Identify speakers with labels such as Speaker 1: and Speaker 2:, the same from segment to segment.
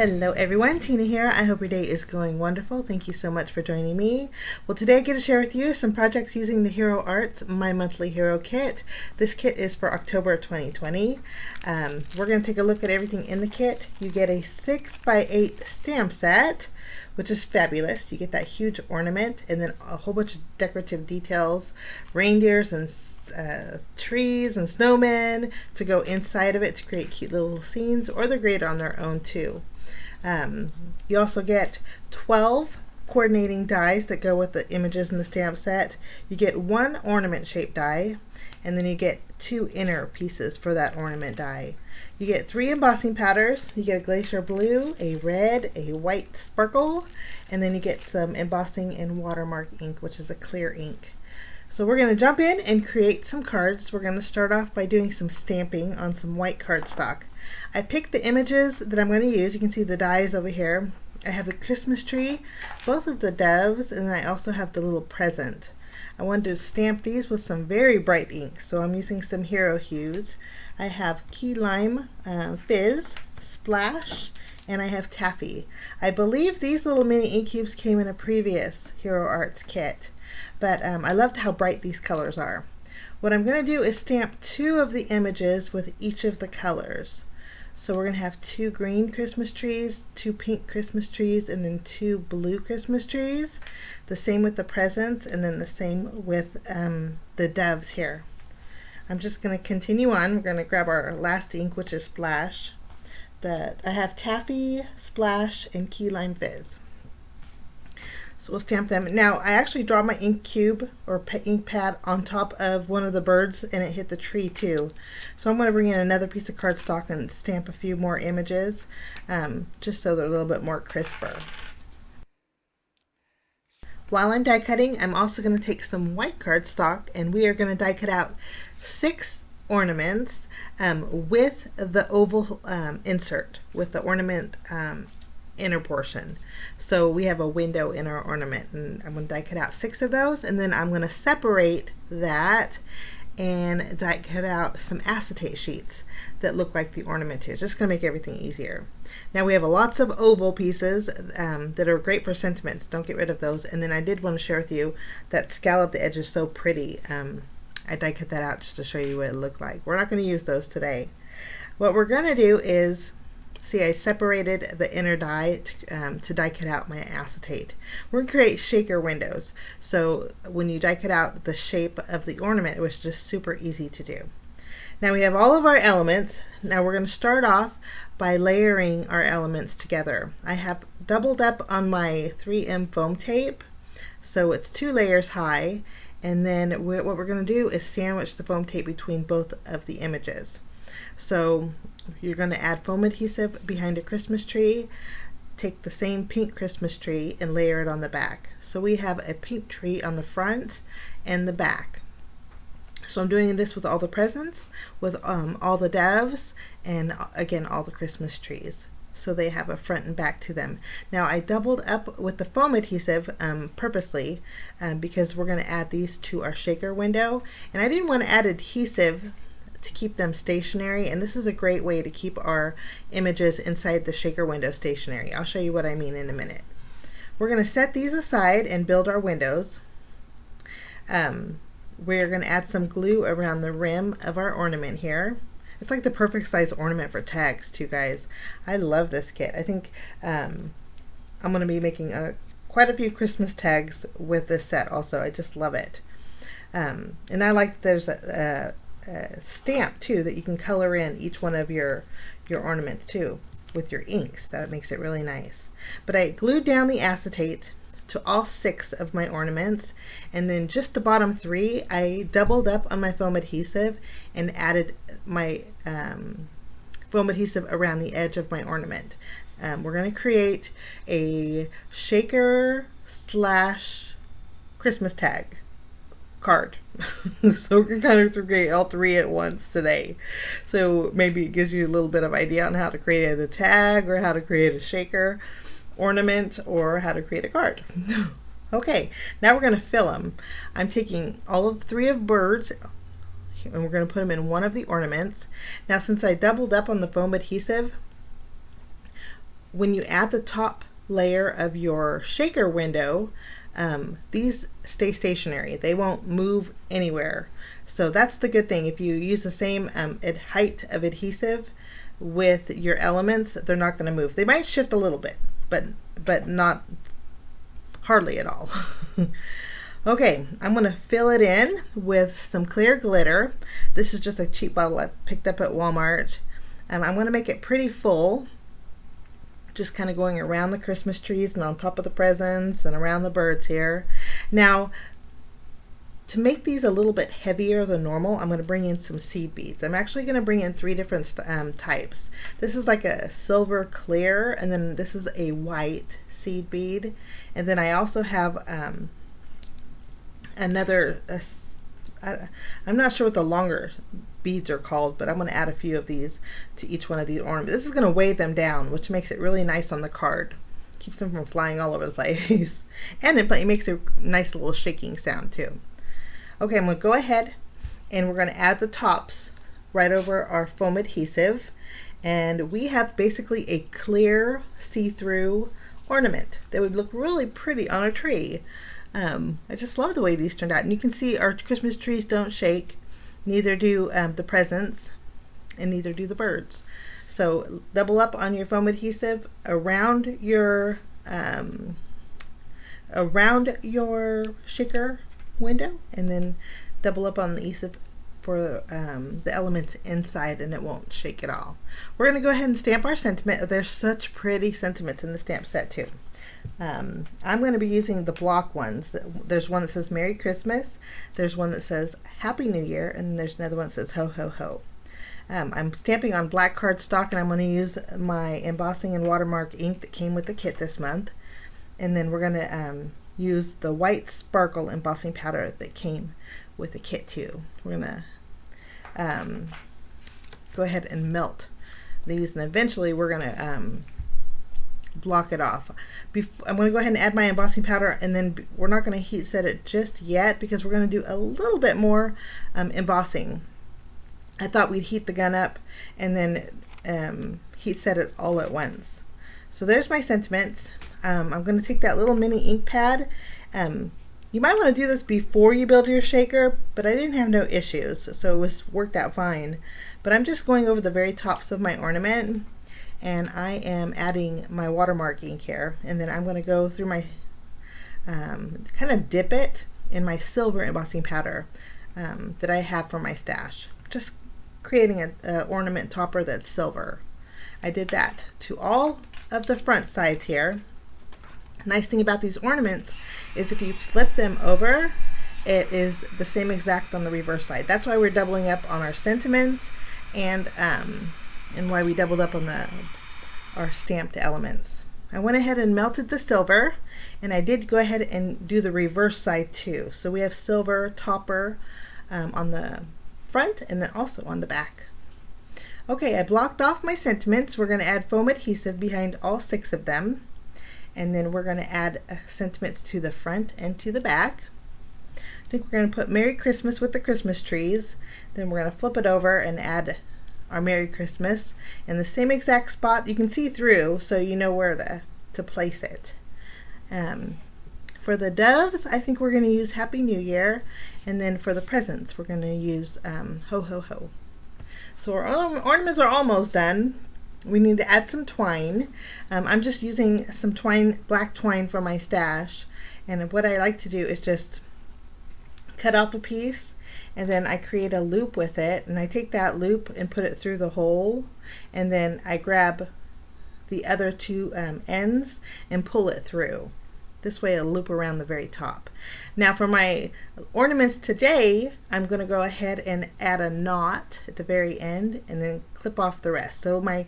Speaker 1: Hello everyone, Tina here. I hope your day is going wonderful. Thank you so much for joining me. Well, today I get to share with you some projects using the Hero Arts My Monthly Hero Kit. This kit is for October 2020. We're going to take a look at everything in the kit. You get a 6x8 stamp set, which is fabulous. You get that huge ornament and then a whole bunch of decorative details, reindeers and trees and snowmen to go inside of it to create cute little scenes, or they're great on their own too. You also get 12 coordinating dies that go with the images in the stamp set. You get one ornament shaped die, and then you get 2 inner pieces for that ornament die. You get 3 embossing powders. You get a glacier blue, a red, a white sparkle, and then you get some embossing in watermark ink, which is a clear ink. So we're going to jump in and create some cards. We're going to start off by doing some stamping on some white cardstock. I picked the images that I'm going to use. You can see the dies over here. I have the Christmas tree, both of the doves, and I also have the little present. I wanted to stamp these with some very bright ink, so I'm using some Hero Hues. I have Key Lime Fizz, Splash, and I have Taffy. I believe these little mini ink cubes came in a previous Hero Arts kit, but I loved how bright these colors are. What I'm going to do is stamp 2 of the images with each of the colors. So we're going to have 2 green Christmas trees, 2 pink Christmas trees, and then 2 blue Christmas trees. The same with the presents, and then the same with the doves here. I'm just going to continue on. We're going to grab our last ink, which is Splash. I have Taffy, Splash, and Key Lime Fizz. So we'll stamp them. Now, I actually draw my ink cube or ink pad on top of one of the birds, and it hit the tree too. So I'm going to bring in another piece of cardstock and stamp a few more images, just so they're a little bit more crisper. While I'm die cutting, I'm also going to take some white cardstock, and we are going to die cut out 6 ornaments with the oval insert, with the ornament inner portion. So we have a window in our ornament, and I'm going to die cut out 6 of those, and then I'm going to separate that and die cut out some acetate sheets that look like the ornament is. Just going to make everything easier. Now we have lots of oval pieces that are great for sentiments. Don't get rid of those. And then I did want to share with you that scalloped edge is so pretty. I die cut that out just to show you what it looked like. We're not going to use those today. What we're going to do is, see, I separated the inner die to die cut out my acetate. We're going to create shaker windows. So when you die cut out the shape of the ornament, it was just super easy to do. Now we have all of our elements. Now we're going to start off by layering our elements together. I have doubled up on my 3M foam tape, so it's 2 layers high. And then what we're going to do is sandwich the foam tape between both of the images. So you're going to add foam adhesive behind a Christmas tree, take the same pink Christmas tree and layer it on the back. So we have a pink tree on the front and the back. So I'm doing this with all the presents, with all the doves, and again all the Christmas trees. So they have a front and back to them. Now I doubled up with the foam adhesive purposely because we're going to add these to our shaker window, and I didn't want to add adhesive to keep them stationary, and this is a great way to keep our images inside the shaker window stationary. I'll show you what I mean in a minute. We're going to set these aside and build our windows. We're going to add some glue around the rim of our ornament here. It's like the perfect size ornament for tags too, guys. I love this kit. I think I'm going to be making quite a few Christmas tags with this set also. I just love it. And I like there's a stamp too that you can color in each one of your ornaments too with your inks. That makes it really nice. But I glued down the acetate to all 6 of my ornaments, and then just the bottom 3 I doubled up on my foam adhesive and added my foam adhesive around the edge of my ornament. We're going to create a shaker / Christmas tag card. So we're going to kind of create all 3 at once today. So maybe it gives you a little bit of idea on how to create a tag, or how to create a shaker ornament, or how to create a card. Okay, now we're going to fill them. I'm taking all of 3 of birds, and we're going to put them in one of the ornaments. Now since I doubled up on the foam adhesive, when you add the top layer of your shaker window, these stay stationary. They won't move anywhere. So that's the good thing. If you use the same height of adhesive with your elements, they're not going to move. They might shift a little bit, but not hardly at all. Okay, I'm going to fill it in with some clear glitter. This is just a cheap bottle I picked up at Walmart. I'm going to make it pretty full, just kind of going around the Christmas trees and on top of the presents and around the birds here. Now, to make these a little bit heavier than normal, I'm going to bring in some seed beads. I'm actually going to bring in 3 different types. This is like a silver clear, and then this is a white seed bead. And then I also have another, I'm not sure what the longer beads are called, but I'm going to add a few of these to each one of these ornaments. This is going to weigh them down, which makes it really nice on the card. Keeps them from flying all over the place. And it makes a nice little shaking sound too. Okay, I'm going to go ahead and we're going to add the tops right over our foam adhesive. And we have basically a clear see-through ornament that would look really pretty on a tree. I just love the way these turned out. And you can see our Christmas trees don't shake. Neither do the presents, and neither do the birds. So double up on your foam adhesive around your shaker window, and then double up on the adhesive for the elements inside, and it won't shake at all. We're going to go ahead and stamp our sentiment. There's such pretty sentiments in the stamp set too. I'm going to be using the block ones. There's one that says Merry Christmas, there's one that says Happy New Year, and there's another one that says Ho Ho Ho. I'm stamping on black cardstock, and I'm going to use my embossing and watermark ink that came with the kit this month. And then we're going to use the white sparkle embossing powder that came with the kit too. We're going to go ahead and melt these, and eventually we're going to block it off. I'm going to go ahead and add my embossing powder, and then we're not going to heat set it just yet because we're going to do a little bit more embossing. I thought we'd heat the gun up and then heat set it all at once. So there's my sentiments. I'm going to take that little mini ink pad. You might want to do this before you build your shaker, but I didn't have no issues, so it worked out fine. But I'm just going over the very tops of my ornament, and I am adding my watermark ink here, and then I'm going to go through my kind of dip it in my silver embossing powder that I have from my stash, just creating an ornament topper that's silver. I did that to all of the front sides here. Nice thing about these ornaments is if you flip them over, it is the same exact on the reverse side. That's why we're doubling up on our sentiments, and why we doubled up on our stamped elements. I went ahead and melted the silver, and I did go ahead and do the reverse side too. So we have silver topper on the front and then also on the back. Okay, I blocked off my sentiments. We're going to add foam adhesive behind all 6 of them, and then we're going to add sentiments to the front and to the back. I think we're going to put Merry Christmas with the Christmas trees. Then we're going to flip it over and add our Merry Christmas in the same exact spot. You can see through, so you know where to place it. For the doves, I think we're going to use Happy New Year, and then for the presents, we're going to use Ho Ho Ho. So our ornaments are almost done. We need to add some twine. I'm just using some twine, black twine from my stash, and what I like to do is just cut off a piece, and then I create a loop with it, and I take that loop and put it through the hole, and then I grab the other 2 ends and pull it through. This way it'll loop around the very top. Now for my ornaments today, I'm going to go ahead and add a knot at the very end and then clip off the rest. So my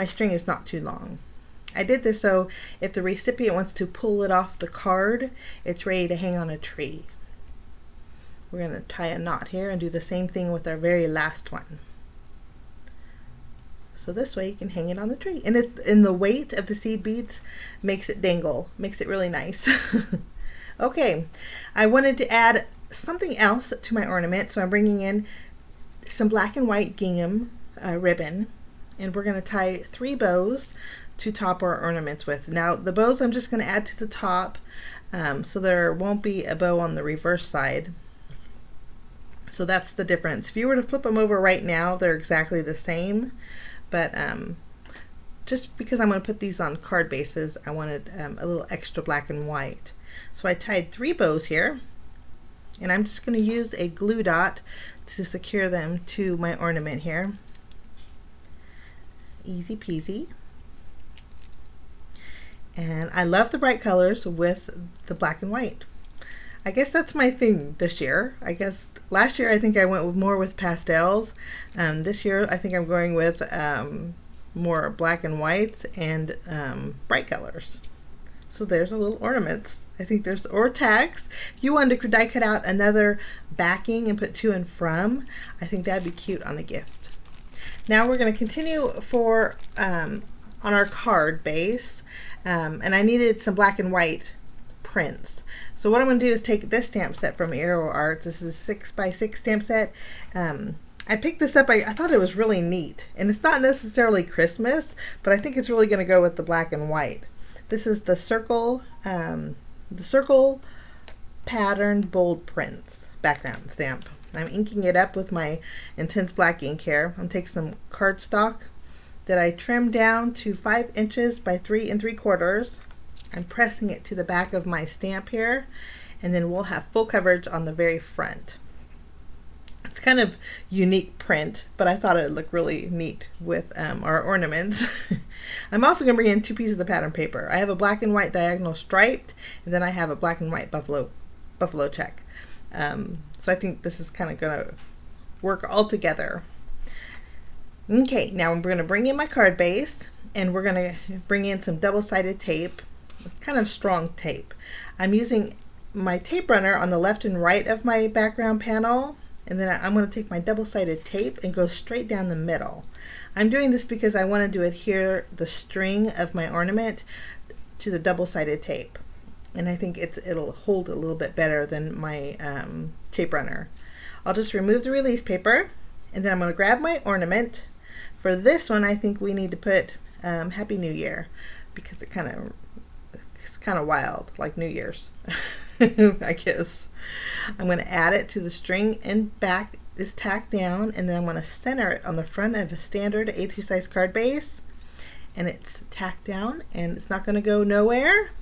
Speaker 1: string is not too long. I did this so if the recipient wants to pull it off the card, it's ready to hang on a tree. We're going to tie a knot here and do the same thing with our very last one. So this way you can hang it on the tree. And the weight of the seed beads makes it dangle, makes it really nice. Okay, I wanted to add something else to my ornament, so I'm bringing in some black and white gingham ribbon, and we're going to tie 3 bows to top our ornaments with. Now the bows I'm just going to add to the top, so there won't be a bow on the reverse side. So that's the difference. If you were to flip them over right now, they're exactly the same, but just because I'm going to put these on card bases, I wanted a little extra black and white. So I tied 3 bows here, and I'm just going to use a glue dot to secure them to my ornament here. Easy peasy. And I love the bright colors with the black and white. I guess that's my thing this year. I guess last year I think I went more with pastels. This year I think I'm going with more black and whites and bright colors. So there's a little ornaments. I think there's, or tags. If you wanted to die cut out another backing and put to and from, I think that'd be cute on a gift. Now we're going to continue for on our card base, and I needed some black and white prints. So what I'm going to do is take this stamp set from Hero Arts. This is a 6x6 stamp set. I picked this up. I thought it was really neat, and it's not necessarily Christmas, but I think it's really going to go with the black and white. This is the circle patterned bold prints background stamp. I'm inking it up with my intense black ink here. I'm taking some cardstock that I trimmed down to 5 inches by 3 3/4. I'm pressing it to the back of my stamp here, and then we'll have full coverage on the very front. It's kind of unique print, but I thought it would look really neat with our ornaments. I'm also going to bring in 2 pieces of pattern paper. I have a black and white diagonal striped, and then I have a black and white buffalo check. So I think this is kind of going to work all together. Okay, now we're going to bring in my card base, and we're going to bring in some double-sided tape. It's kind of strong tape. I'm using my tape runner on the left and right of my background panel, and then I'm going to take my double-sided tape and go straight down the middle. I'm doing this because I wanted to adhere the string of my ornament to the double-sided tape, and I think it'll hold a little bit better than my tape runner. I'll just remove the release paper, and then I'm going to grab my ornament. For this one, I think we need to put Happy New Year, because it's kind of wild, like New Year's. I guess. I'm going to add it to the string, and back is tacked down, and then I'm going to center it on the front of a standard A2 size card base, and it's tacked down, and it's not going to go nowhere.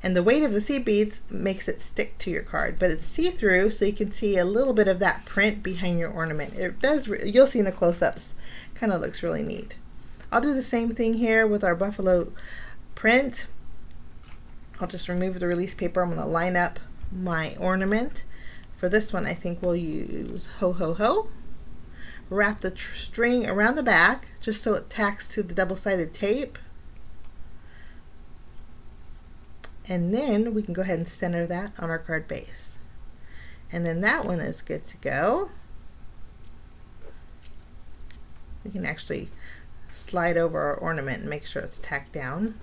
Speaker 1: And the weight of the seed beads makes it stick to your card, but it's see-through, so you can see a little bit of that print behind your ornament. It does, you'll see in the close-ups, kind of looks really neat. I'll do the same thing here with our buffalo print. I'll just remove the release paper. I'm going to line up my ornament. For this one, I think we'll use Ho Ho Ho. Wrap the string around the back just so it tacks to the double-sided tape. And then we can go ahead and center that on our card base. And then that one is good to go. We can actually slide over our ornament and make sure it's tacked down.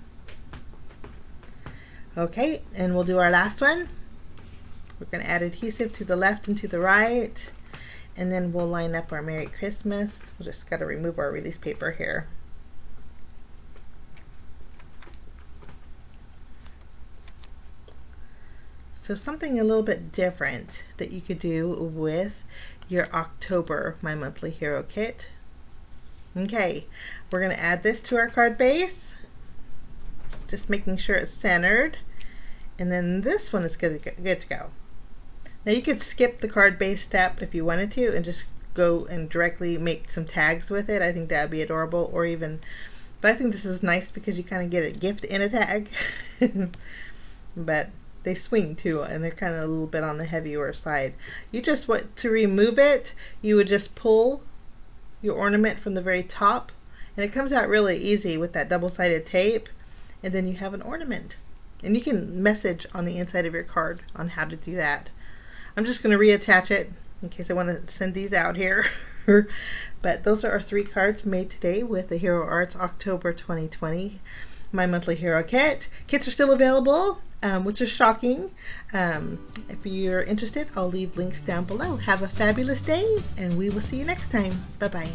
Speaker 1: Okay, and we'll do our last one. We're going to add adhesive to the left and to the right, and then we'll line up our Merry Christmas. We'll just got to remove our release paper here. So something a little bit different that you could do with your October My Monthly Hero kit. Okay, we're going to add this to our card base, just making sure it's centered, and then this one is good to go. Now you could skip the card base step if you wanted to and just go and directly make some tags with it. I think that would be adorable, or even, but I think this is nice because you kind of get a gift in a tag. But they swing too, and they're kind of a little bit on the heavier side. You just want to remove it, you would just pull your ornament from the very top, and it comes out really easy with that double-sided tape, and then you have an ornament. And you can message on the inside of your card on how to do that. I'm just going to reattach it in case I want to send these out here. But those are our 3 cards made today with the Hero Arts October 2020 My Monthly Hero kit. Kits are still available, which is shocking. If you're interested, I'll leave links down below. Have a fabulous day, and we will see you next time. Bye-bye.